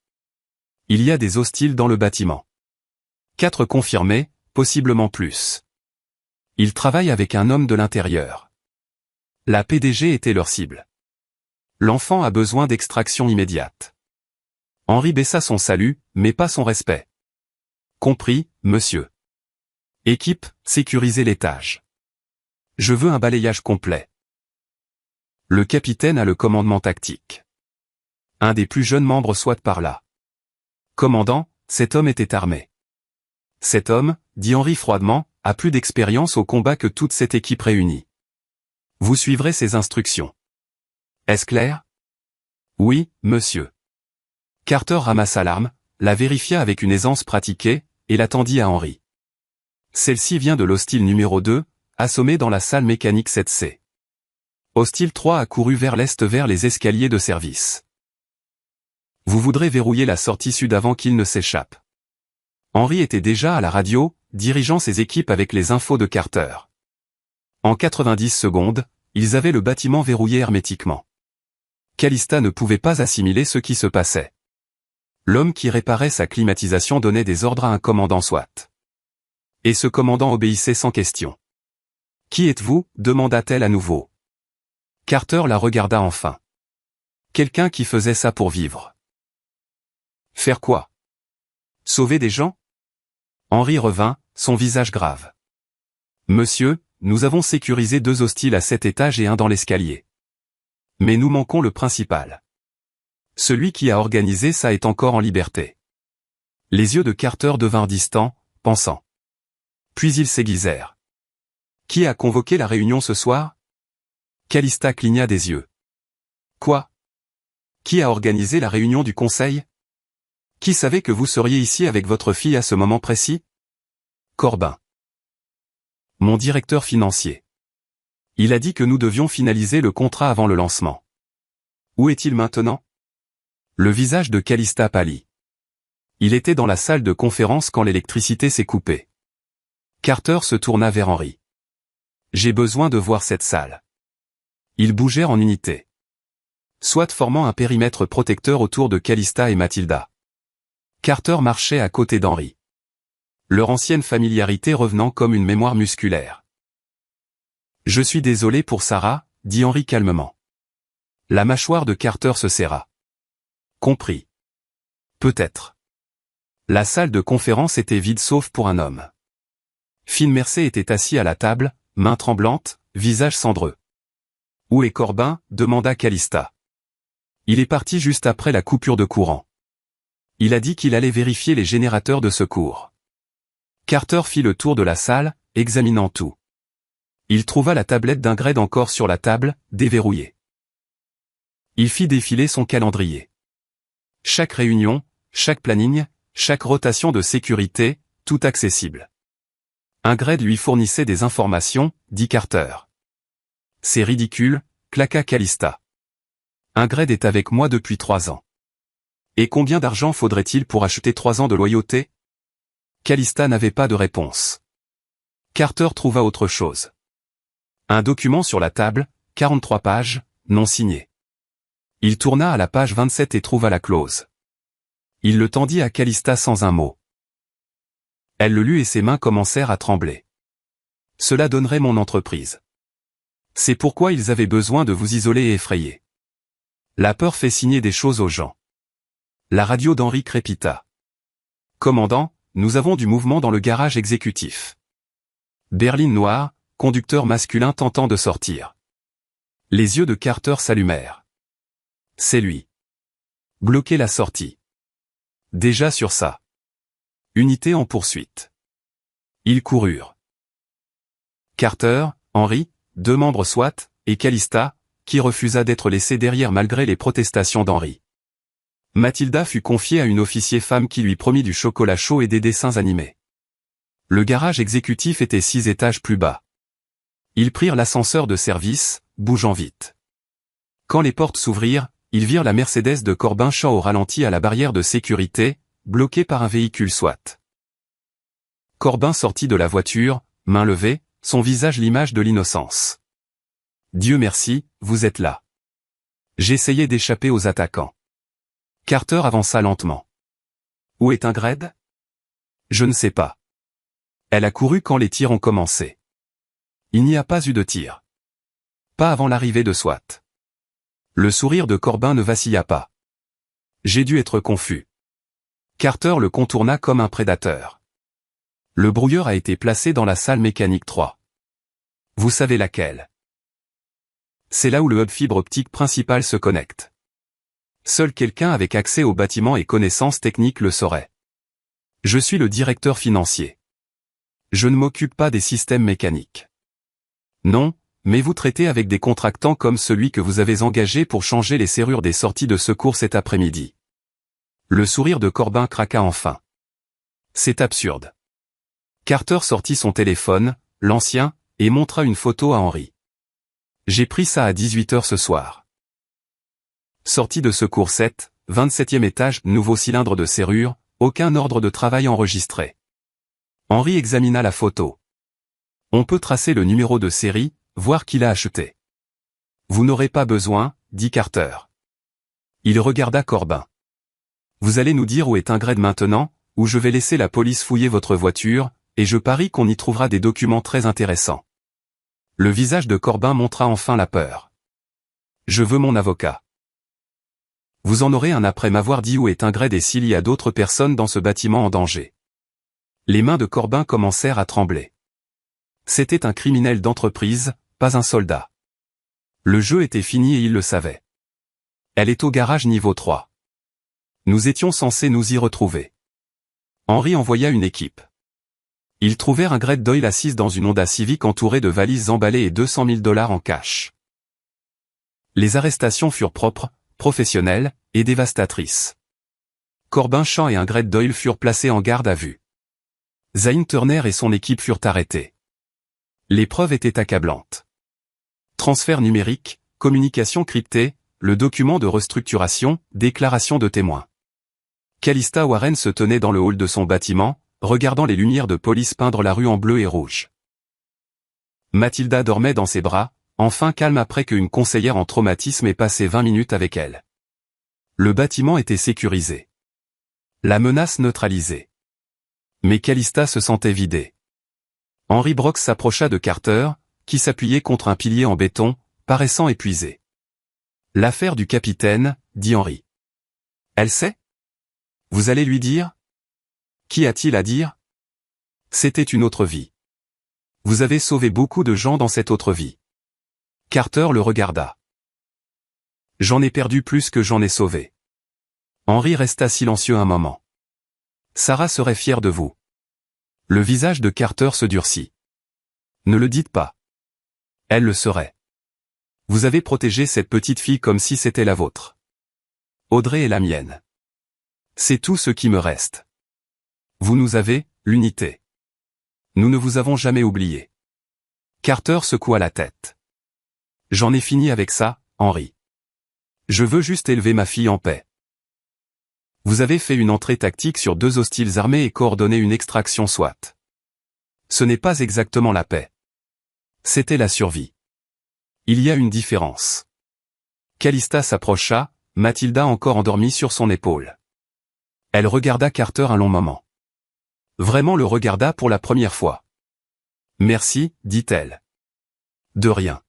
Il y a des hostiles dans le bâtiment. 4 confirmés, possiblement plus. Ils travaillent avec un homme de l'intérieur. La PDG était leur cible. L'enfant a besoin d'extraction immédiate. Henry baissa son salut, mais pas son respect. Compris, monsieur. Équipe, sécurisez l'étage. Je veux un balayage complet. Le capitaine a le commandement tactique. Un des plus jeunes membres SWAT parla. Commandant, cet homme était armé. Cet homme, dit Henry froidement, a plus d'expérience au combat que toute cette équipe réunie. Vous suivrez ses instructions. Est-ce clair? Oui, monsieur. Carter ramassa l'arme, la vérifia avec une aisance pratiquée, et la tendit à Henry. Celle-ci vient de l'hostile numéro 2, assommé dans la salle mécanique 7C. Hostile 3 a couru vers l'est vers les escaliers de service. Vous voudrez verrouiller la sortie sud avant qu'il ne s'échappe. Henry était déjà à la radio, dirigeant ses équipes avec les infos de Carter. En 90 secondes, ils avaient le bâtiment verrouillé hermétiquement. Calista ne pouvait pas assimiler ce qui se passait. L'homme qui réparait sa climatisation donnait des ordres à un commandant SWAT. Et ce commandant obéissait sans question. « Qui êtes-vous » demanda-t-elle à nouveau. Carter la regarda enfin. Quelqu'un qui faisait ça pour vivre. Faire quoi? Sauver des gens? Henry revint, son visage grave. Monsieur, nous avons sécurisé 2 hostiles à 7 étages et un dans l'escalier. Mais nous manquons le principal. Celui qui a organisé ça est encore en liberté. Les yeux de Carter devinrent distants, pensant. Puis ils s'aiguisèrent. Qui a convoqué la réunion ce soir? Calista cligna des yeux. Quoi? Qui a organisé la réunion du conseil? Qui savait que vous seriez ici avec votre fille à ce moment précis? Corbin. Mon directeur financier. Il a dit que nous devions finaliser le contrat avant le lancement. Où est-il maintenant? Le visage de Calista pâlit. Il était dans la salle de conférence quand l'électricité s'est coupée. Carter se tourna vers Henry. J'ai besoin de voir cette salle. Ils bougèrent en unité. Soit formant un périmètre protecteur autour de Calista et Mathilda. Carter marchait à côté d'Henry. Leur ancienne familiarité revenant comme une mémoire musculaire. Je suis désolé pour Sarah, dit Henry calmement. La mâchoire de Carter se serra. Compris. Peut-être. La salle de conférence était vide sauf pour un homme. Finn Mercer était assis à la table, main tremblante, visage cendreux. Où est Corbin? Demanda Calista. Il est parti juste après la coupure de courant. Il a dit qu'il allait vérifier les générateurs de secours. Carter fit le tour de la salle, examinant tout. Il trouva la tablette d'Ingrid encore sur la table, déverrouillée. Il fit défiler son calendrier. Chaque réunion, chaque planning, chaque rotation de sécurité, tout accessible. Ingrid lui fournissait des informations, dit Carter. C'est ridicule, claqua Calista. Ingrid est avec moi depuis 3 ans. Et combien d'argent faudrait-il pour acheter 3 ans de loyauté? Calista n'avait pas de réponse. Carter trouva autre chose. Un document sur la table, 43 pages, non signé. Il tourna à la page 27 et trouva la clause. Il le tendit à Calista sans un mot. Elle le lut et ses mains commencèrent à trembler. Cela donnerait mon entreprise. C'est pourquoi ils avaient besoin de vous isoler et effrayer. La peur fait signer des choses aux gens. La radio d'Henry crépita. Commandant, nous avons du mouvement dans le garage exécutif. Berline noire, conducteur masculin tentant de sortir. Les yeux de Carter s'allumèrent. C'est lui. Bloquer la sortie. Déjà sur ça. Unité en poursuite. Ils coururent. Carter, Henry, 2 membres SWAT, et Calista, qui refusa d'être laissé derrière malgré les protestations d'Henry. Mathilda fut confiée à une officier femme qui lui promit du chocolat chaud et des dessins animés. Le garage exécutif était 6 étages plus bas. Ils prirent l'ascenseur de service, bougeant vite. Quand les portes s'ouvrirent, ils virent la Mercedes de Corbin Shaw au ralenti à la barrière de sécurité, bloquée par un véhicule SWAT. Corbin sortit de la voiture, main levée, son visage l'image de l'innocence. Dieu merci, vous êtes là. J'essayais d'échapper aux attaquants. Carter avança lentement. Où est Ingrid? Je ne sais pas. Elle a couru quand les tirs ont commencé. Il n'y a pas eu de tir. Pas avant l'arrivée de SWAT. Le sourire de Corbin ne vacilla pas. J'ai dû être confus. Carter le contourna comme un prédateur. Le brouilleur a été placé dans la salle mécanique 3. Vous savez laquelle? C'est là où le hub fibre optique principal se connecte. Seul quelqu'un avec accès au bâtiment et connaissances techniques le saurait. Je suis le directeur financier. Je ne m'occupe pas des systèmes mécaniques. Non, mais vous traitez avec des contractants comme celui que vous avez engagé pour changer les serrures des sorties de secours cet après-midi. Le sourire de Corbin craqua enfin. C'est absurde. Carter sortit son téléphone, l'ancien, et montra une photo à Henry. J'ai pris ça à 18h ce soir. Sortie de secours 7, 27e étage, nouveau cylindre de serrure, aucun ordre de travail enregistré. Henry examina la photo. On peut tracer le numéro de série, voir qui l'a acheté. Vous n'aurez pas besoin, dit Carter. Il regarda Corbin. Vous allez nous dire où est Ingrid maintenant, ou je vais laisser la police fouiller votre voiture, et je parie qu'on y trouvera des documents très intéressants. Le visage de Corbin montra enfin la peur. Je veux mon avocat. Vous en aurez un après m'avoir dit où est Ingrid et s'il y a d'autres personnes dans ce bâtiment en danger. Les mains de Corbin commencèrent à trembler. C'était un criminel d'entreprise, pas un soldat. Le jeu était fini et il le savait. Elle est au garage niveau 3. Nous étions censés nous y retrouver. Henry envoya une équipe. Ils trouvèrent Ingrid Doyle assise dans une Honda Civic entourée de valises emballées et $200 000 en cash. Les arrestations furent propres, professionnelles, et dévastatrices. Corbin Champ et Ingrid Doyle furent placés en garde à vue. Zane Turner et son équipe furent arrêtés. Les preuves étaient accablantes. Transfert numérique, communication cryptée, le document de restructuration, déclaration de témoins. Calista Warren se tenait dans le hall de son bâtiment, regardant les lumières de police peindre la rue en bleu et rouge. Mathilda dormait dans ses bras, enfin calme après qu'une conseillère en traumatisme ait passé 20 minutes avec elle. Le bâtiment était sécurisé. La menace neutralisée. Mais Calista se sentait vidée. Henry Brock s'approcha de Carter, qui s'appuyait contre un pilier en béton, paraissant épuisé. L'affaire du capitaine, dit Henry. Elle sait? Vous allez lui dire? Qu'y a-t-il à dire? C'était une autre vie. Vous avez sauvé beaucoup de gens dans cette autre vie. Carter le regarda. J'en ai perdu plus que j'en ai sauvé. Henry resta silencieux un moment. Sarah serait fière de vous. Le visage de Carter se durcit. Ne le dites pas. Elle le serait. Vous avez protégé cette petite fille comme si c'était la vôtre. Audrey est la mienne. C'est tout ce qui me reste. Vous nous avez, l'unité. Nous ne vous avons jamais oublié. Carter secoua la tête. J'en ai fini avec ça, Henry. Je veux juste élever ma fille en paix. Vous avez fait une entrée tactique sur 2 hostiles armés et coordonné une extraction SWAT. Ce n'est pas exactement la paix. C'était la survie. Il y a une différence. Calista s'approcha, Mathilda encore endormie sur son épaule. Elle regarda Carter un long moment. Vraiment le regarda pour la première fois. Merci, dit-elle. De rien.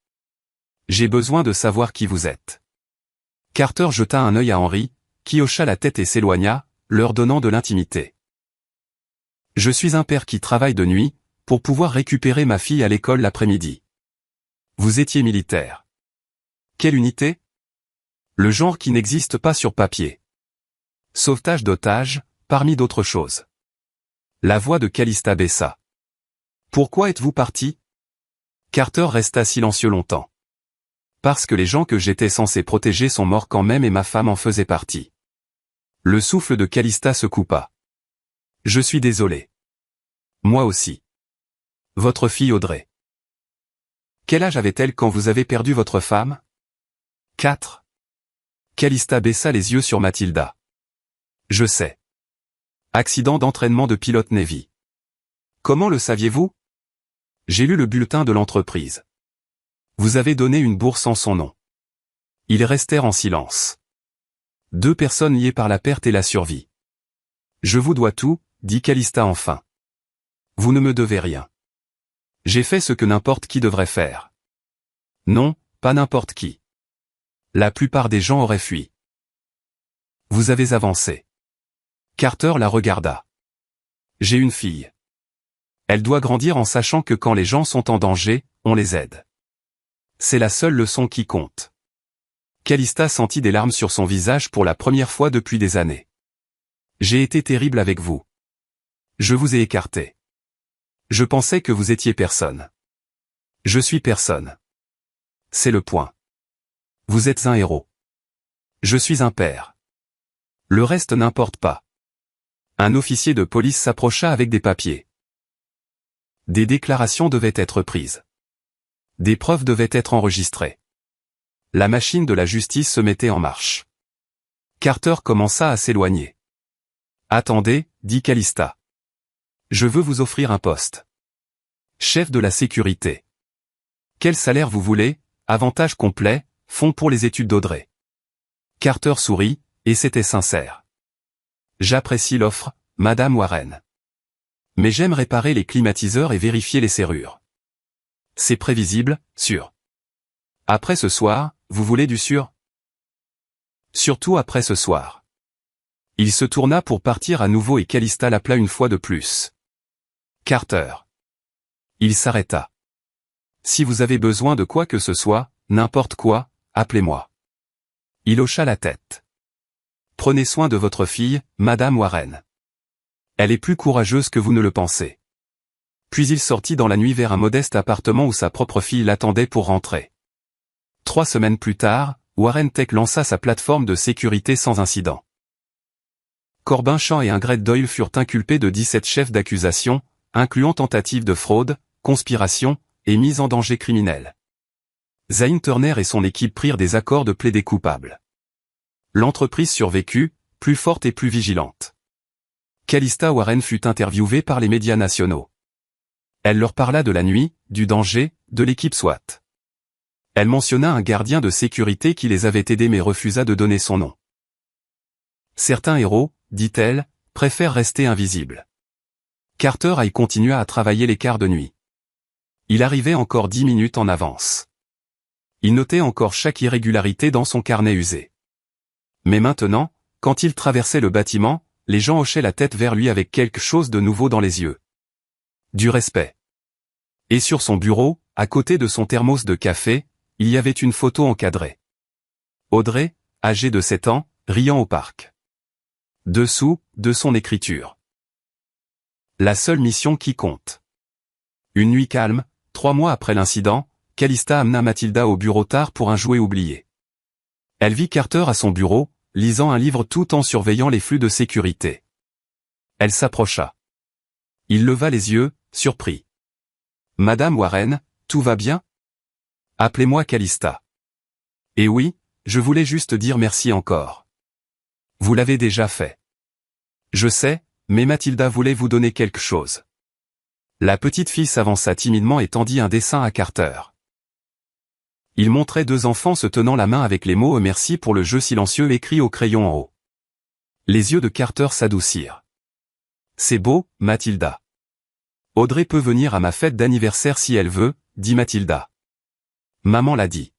J'ai besoin de savoir qui vous êtes. Carter jeta un œil à Henry, qui hocha la tête et s'éloigna, leur donnant de l'intimité. Je suis un père qui travaille de nuit, pour pouvoir récupérer ma fille à l'école l'après-midi. Vous étiez militaire. Quelle unité? Le genre qui n'existe pas sur papier. Sauvetage d'otages, parmi d'autres choses. La voix de Calista baissa. Pourquoi êtes-vous parti? Carter resta silencieux longtemps. Parce que les gens que j'étais censé protéger sont morts quand même et ma femme en faisait partie. Le souffle de Calista se coupa. Je suis désolé. Moi aussi. Votre fille Audrey. Quel âge avait-elle quand vous avez perdu votre femme? 4. Calista baissa les yeux sur Mathilda. Je sais. Accident d'entraînement de pilote Navy. Comment le saviez-vous? J'ai lu le bulletin de l'entreprise. Vous avez donné une bourse en son nom. Ils restèrent en silence. 2 personnes liées par la perte et la survie. Je vous dois tout, dit Calista enfin. Vous ne me devez rien. J'ai fait ce que n'importe qui devrait faire. Non, pas n'importe qui. La plupart des gens auraient fui. Vous avez avancé. Carter la regarda. J'ai une fille. Elle doit grandir en sachant que quand les gens sont en danger, on les aide. C'est la seule leçon qui compte. Calista sentit des larmes sur son visage pour la première fois depuis des années. J'ai été terrible avec vous. Je vous ai écarté. Je pensais que vous étiez personne. Je suis personne. C'est le point. Vous êtes un héros. Je suis un père. Le reste n'importe pas. Un officier de police s'approcha avec des papiers. Des déclarations devaient être prises. Des preuves devaient être enregistrées. La machine de la justice se mettait en marche. Carter commença à s'éloigner. « Attendez, dit Calista. Je veux vous offrir un poste. Chef de la sécurité. Quel salaire vous voulez, avantage complet, fonds pour les études d'Audrey. » Carter sourit, et c'était sincère. « J'apprécie l'offre, Madame Warren. Mais j'aime réparer les climatiseurs et vérifier les serrures. C'est prévisible, sûr. Après ce soir, vous voulez du sûr? Surtout après ce soir. » Il se tourna pour partir à nouveau et Calista l'appela une fois de plus. « Carter. » Il s'arrêta. « Si vous avez besoin de quoi que ce soit, n'importe quoi, appelez-moi. » Il hocha la tête. « Prenez soin de votre fille, Madame Warren. Elle est plus courageuse que vous ne le pensez. » Puis il sortit dans la nuit vers un modeste appartement où sa propre fille l'attendait pour rentrer. 3 semaines plus tard, Warren Tech lança sa plateforme de sécurité sans incident. Corbin Champ et Ingrid Doyle furent inculpés de 17 chefs d'accusation, incluant tentative de fraude, conspiration, et mise en danger criminelle. Zane Turner et son équipe prirent des accords de plaider coupables. L'entreprise survécut, plus forte et plus vigilante. Calista Warren fut interviewée par les médias nationaux. Elle leur parla de la nuit, du danger, de l'équipe SWAT. Elle mentionna un gardien de sécurité qui les avait aidés mais refusa de donner son nom. Certains héros, dit-elle, préfèrent rester invisibles. Carter y continua à travailler les quarts de nuit. Il arrivait encore 10 minutes en avance. Il notait encore chaque irrégularité dans son carnet usé. Mais maintenant, quand il traversait le bâtiment, les gens hochaient la tête vers lui avec quelque chose de nouveau dans les yeux. Du respect. Et sur son bureau, à côté de son thermos de café, il y avait une photo encadrée. Audrey, âgée de 7 ans, riant au parc. Dessous, de son écriture. La seule mission qui compte. Une nuit calme, 3 mois après l'incident, Calista amena Mathilda au bureau tard pour un jouet oublié. Elle vit Carter à son bureau, lisant un livre tout en surveillant les flux de sécurité. Elle s'approcha. Il leva les yeux, surpris. « Madame Warren, tout va bien? Appelez-moi Calista. »« Eh oui, je voulais juste dire merci encore. » »« Vous l'avez déjà fait. »« Je sais, mais Mathilda voulait vous donner quelque chose. » La petite fille s'avança timidement et tendit un dessin à Carter. Il montrait 2 enfants se tenant la main avec les mots « Merci pour le jeu silencieux » écrits au crayon en haut. Les yeux de Carter s'adoucirent. « C'est beau, Mathilda. Audrey peut venir à ma fête d'anniversaire si elle veut, dit Mathilda. Maman l'a dit. »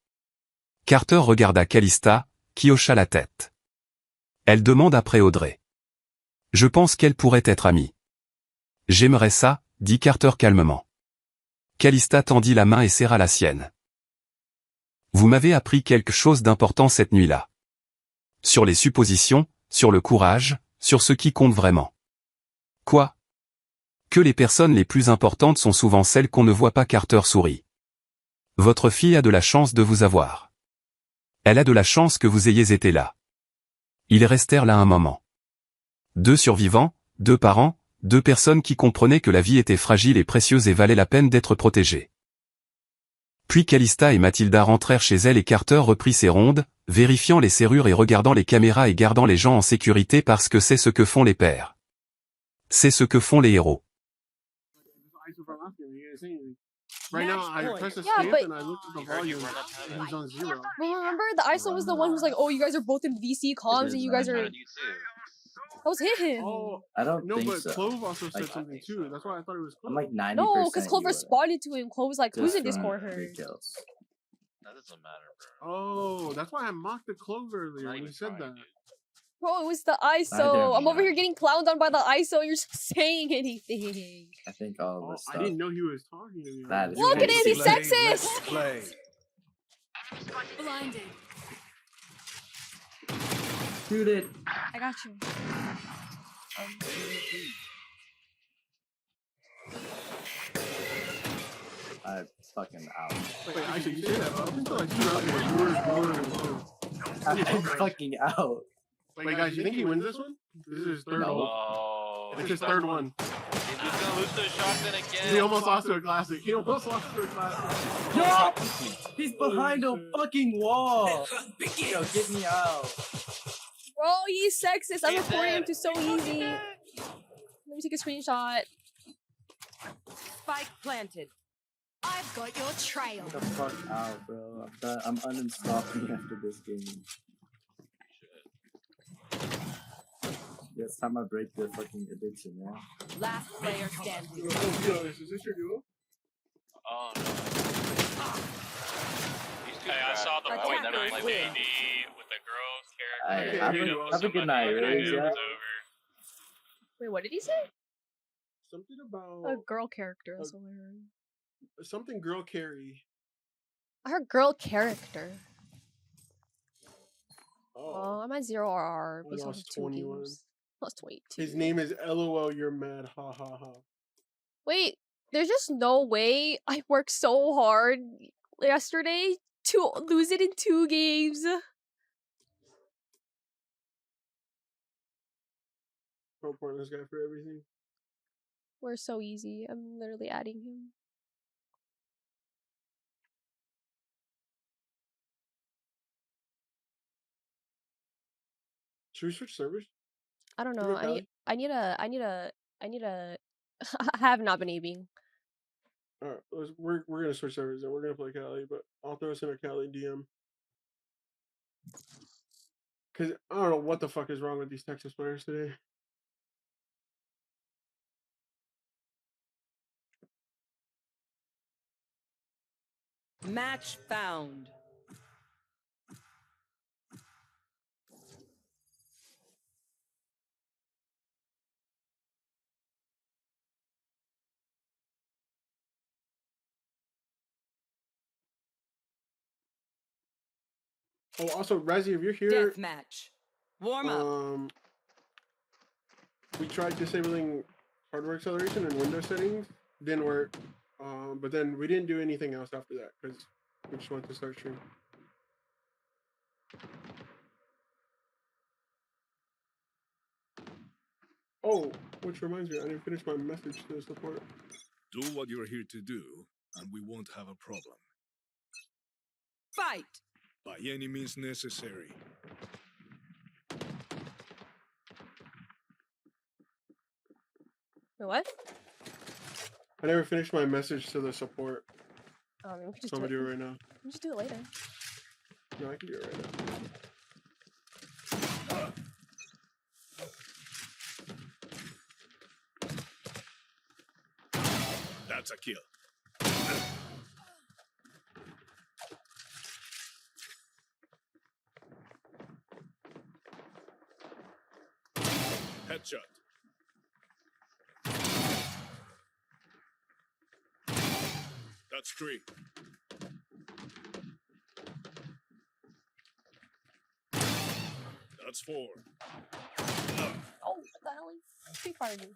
Carter regarda Calista, qui hocha la tête. Elle demande après Audrey. « Je pense qu'elle pourrait être amie. »« J'aimerais ça, » dit Carter calmement. Calista tendit la main et serra la sienne. « Vous m'avez appris quelque chose d'important cette nuit-là. Sur les suppositions, sur le courage, sur ce qui compte vraiment. » Quoi? Que les personnes les plus importantes sont souvent celles qu'on ne voit pas. Carter sourit. Votre fille a de la chance de vous avoir. Elle a de la chance que vous ayez été là. Ils restèrent là un moment. 2 survivants, 2 parents, 2 personnes qui comprenaient que la vie était fragile et précieuse et valait la peine d'être protégée. Puis Calista et Mathilda rentrèrent chez elles et Carter reprit ses rondes, vérifiant les serrures et regardant les caméras et gardant les gens en sécurité parce que c'est ce que font les pères. C'est ce que font les héros. Right now, I pressed escape and I looked at the volume and he's on 0. But remember, the ISO was the one who's like, "Oh, you guys are both in VC comms, and you guys are." That was him. Oh, I don't no, think but so. Clove also said Like, something too. That's why I thought it was Clove. I'm like 90%. No, because Clover you responded to him. Clover was like, "Who's in just run Discord?" Her. big kills. That doesn't matter, bro. Oh, that's why I mocked the Clove earlier Not when even he said trying, that. dude. Bro, it was the ISO. I'm over here getting clowned on by the ISO. You're just saying anything. I think all of us. I didn't know he was talking to me. That is Look at him, he's sexist. Play. Blinded. Shoot it. I got you. I'm fucking out. Wait, actually, you say that, but up until I shoot out I'm fucking out. Wait, guys, you think he wins this one? This is his third one. Oh, It's his third one. He's gonna lose to a shotgun again. He almost lost to a classic. He almost lost to a classic. No! He's behind a fucking wall. Yo, get me out. Bro, he's sexist. I'm He's reporting him dead. to So Easy. Let me take a screenshot. Spike planted. I've got your trail. Get the fuck out, bro. I'm uninstalling after this game. Yeah, it's time I break the fucking addiction, yeah? Last player standing. Is this your duo? Oh no. He's too Hey, I fast. saw the Attack point them. nine with AD with the girl's character. Hey, have a good night, It yeah? was over. Wait, what did he say? Something about A girl character. That's what I heard. something girl carry. I heard girl character. Oh. Oh, I'm at 0 RR I based off of lost 2 21. games. Lost 22. His name is LOL. You're mad. Ha ha ha. Wait, there's just no way I worked so hard yesterday to lose it in 2 games. Pro pointless guy for everything. We're so easy. I'm literally adding him. Should we switch servers? I don't Should we know. go Cali? I need a I have not been aiming. Alright, we're gonna switch servers and we're gonna play Cali, but I'll throw us in a Cali DM. Cause I don't know what the fuck is wrong with these Texas players today. Match found. Oh, also, Razzie, if you're here, Death match. Warm up. We tried disabling hardware acceleration and Windows settings. Didn't work. But then we didn't do anything else after that because we just wanted to start stream. Oh, which reminds me, I didn't finish my message to the support. Do what you're here to do, and we won't have a problem. Fight. By any means necessary. Wait, what? I never finished my message to the support, We could just so I'm do gonna it. do it right now. We can just do it later. No, I can do it right now. That's a kill. Headshot. That's 3. That's 4. Oh, what the hell? Free Fire me.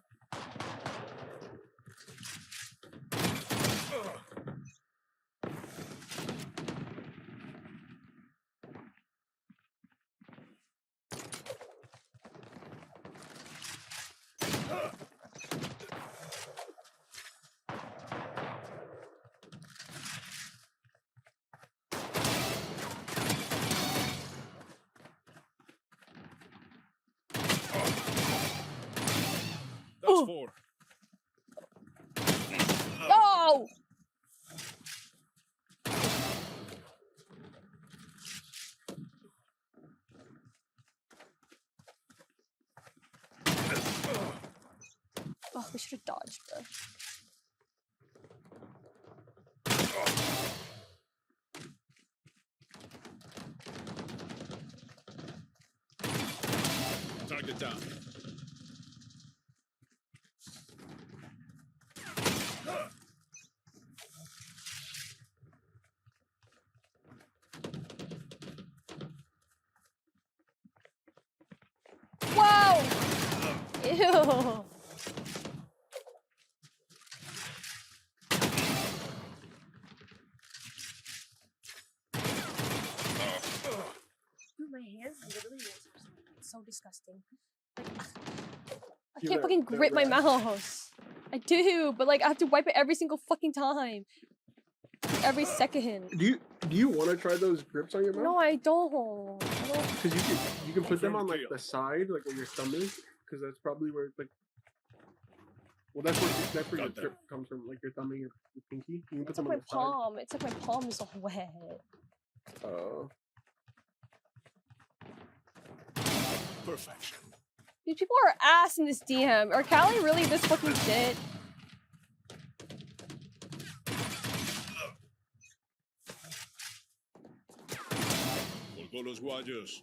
That's 4. No! Oh, we should have dodged, bro. Get down. Wow! Ew. Dude, my hands literally it's so disgusting. Like, I You can't got fucking that grip my rash? mouse. I do, but like I have to wipe it every single fucking time. Every second. Do you want to try those grips on your mouth? No, I don't. I don't. Because you can put them on like Confirmed the side, like where your thumb is, because that's probably where like. Well, that's where your Got that. grip comes from, like your thumb and your pinky. You can put It's them like on my the side. palm. It's like my palm is all wet. Perfection. These people are ass in this DM. Are Callie really this fucking shit? Colgó los guayos.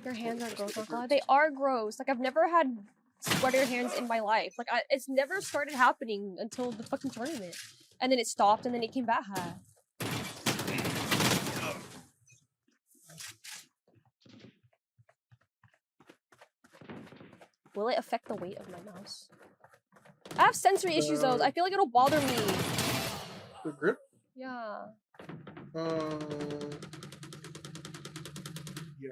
Your hands are gross, Uncle. They are gross. Like I've never had sweater hands in my life. Like it's never started happening until the fucking tournament, and then it stopped, and then it came back. Will it affect the weight of my mouse? I have sensory issues though. I feel like it'll bother me. The grip? Yeah. Yeah.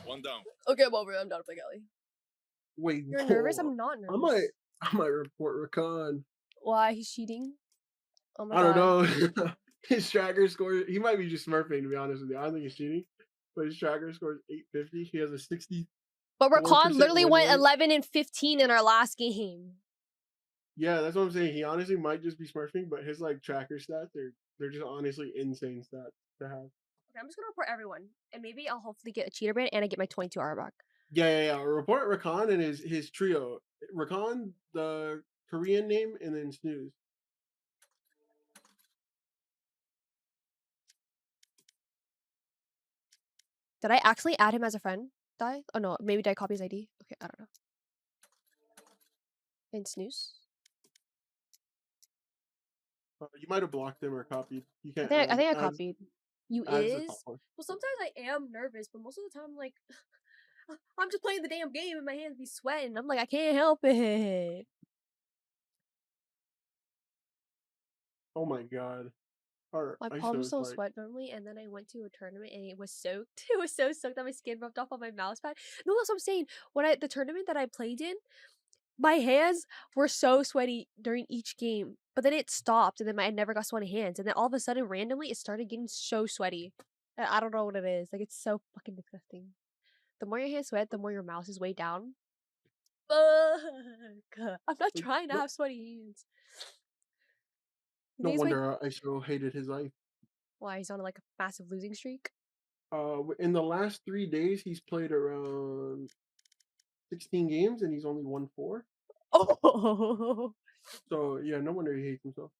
One down. Okay, I'm over it. I'm done with Callie. Wait. You're nervous? whoa. I'm not nervous. I might report Rakan. Why? He's cheating? Oh my I god. don't know. His tracker score. He might be just smurfing, to be honest with you. I don't think he's cheating. But his tracker score is 850. He has a 60. But Rakan 4% literally win went rate. 11 and 15 in our last game. Yeah, that's what I'm saying. He honestly might just be smurfing, but his like tracker stats, they're just honestly insane stats to have. Okay, I'm just gonna report everyone, and maybe I'll hopefully get a cheater ban and I get my 22 hour back. Yeah. Report Rakan and his trio. Rakan, the Korean name, and then Snooze. Did I actually add him as a friend? Did I? Oh no, maybe did I copy his ID? Okay, I don't know. And Snooze? You might have blocked him or copied. You I can't. think I add copied. You as the is? top one. Well, sometimes I am nervous, but most of the time I'm like, I'm just playing the damn game and my hands be sweating. I'm like, I can't help it. Oh my god. Or My I palms so don't sweat normally, and then I went to a tournament and it was soaked. It was so soaked that my skin rubbed off on my mouse pad. No, that's what I'm saying. The tournament that I played in, my hands were so sweaty during each game, but then it stopped, and then I never got sweaty hands, and then all of a sudden, randomly, it started getting so sweaty. And I don't know what it is. Like it's so fucking disgusting. The more your hands sweat, the more your mouse is way down. Fuck. I'm not Like, trying to no- have sweaty hands. You No think it's wonder ISO hated his life. why he's on like a massive losing streak. In the last 3 days, he's played around 16 games and he's only won 4. Oh. So yeah, no wonder he hates himself.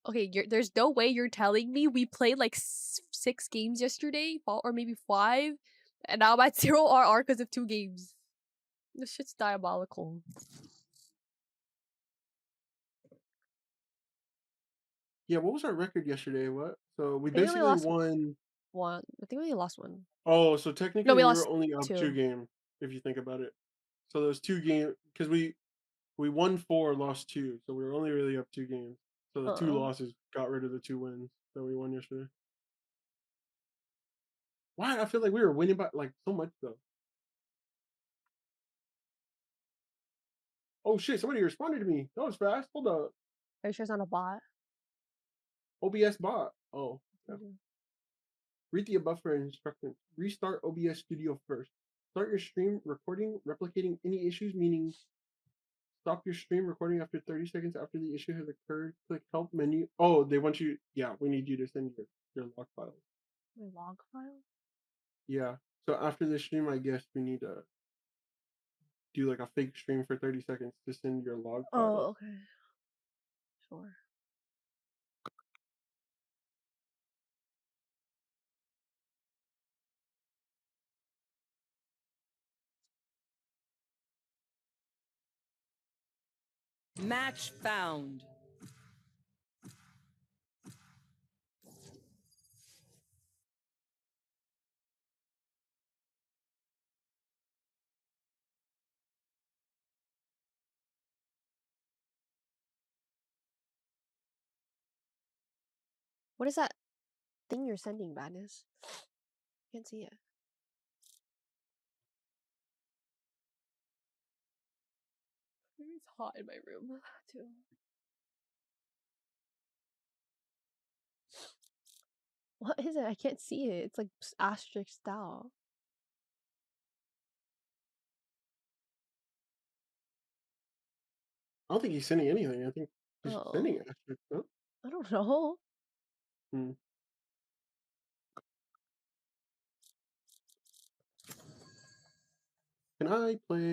Okay, there's no way you're telling me we played like 6 games yesterday, or maybe 5, and now I'm at 0 RR because of 2 games. This shit's diabolical. Yeah, what was our record yesterday? What? So we I think we basically lost won. one. I think we only lost one. Oh, so technically we we lost were only up 2 2. games if you think about it. So those 2 games because we won 4, lost 2, so we were only really up 2 games. So the 2 losses got rid of the 2 wins that we won yesterday. Why? I feel like we were winning by like so much though. Oh shit! Somebody responded to me. That was fast. Hold up. Are you sure it's not a bot? OBS bot. Oh. Yeah. Mhm. Read the above for instructions. Restart OBS Studio first. Start your stream recording, replicating any issues, meaning stop your stream recording after 30 seconds after the issue has occurred. Click help menu. Oh, they want you. Yeah, we need you to send your log file. My log file? Yeah. So after the stream, I guess we need to do like a fake stream for 30 seconds to send your log file. Oh, okay. Sure. Match found. What is that thing you're sending, Madness? Can't see it. It's hot in my room too. What is it? I can't see it. It's like asterisk style. I don't think he's sending anything. I think he's sending Oh, it. No? I don't know. Hmm. Can I play?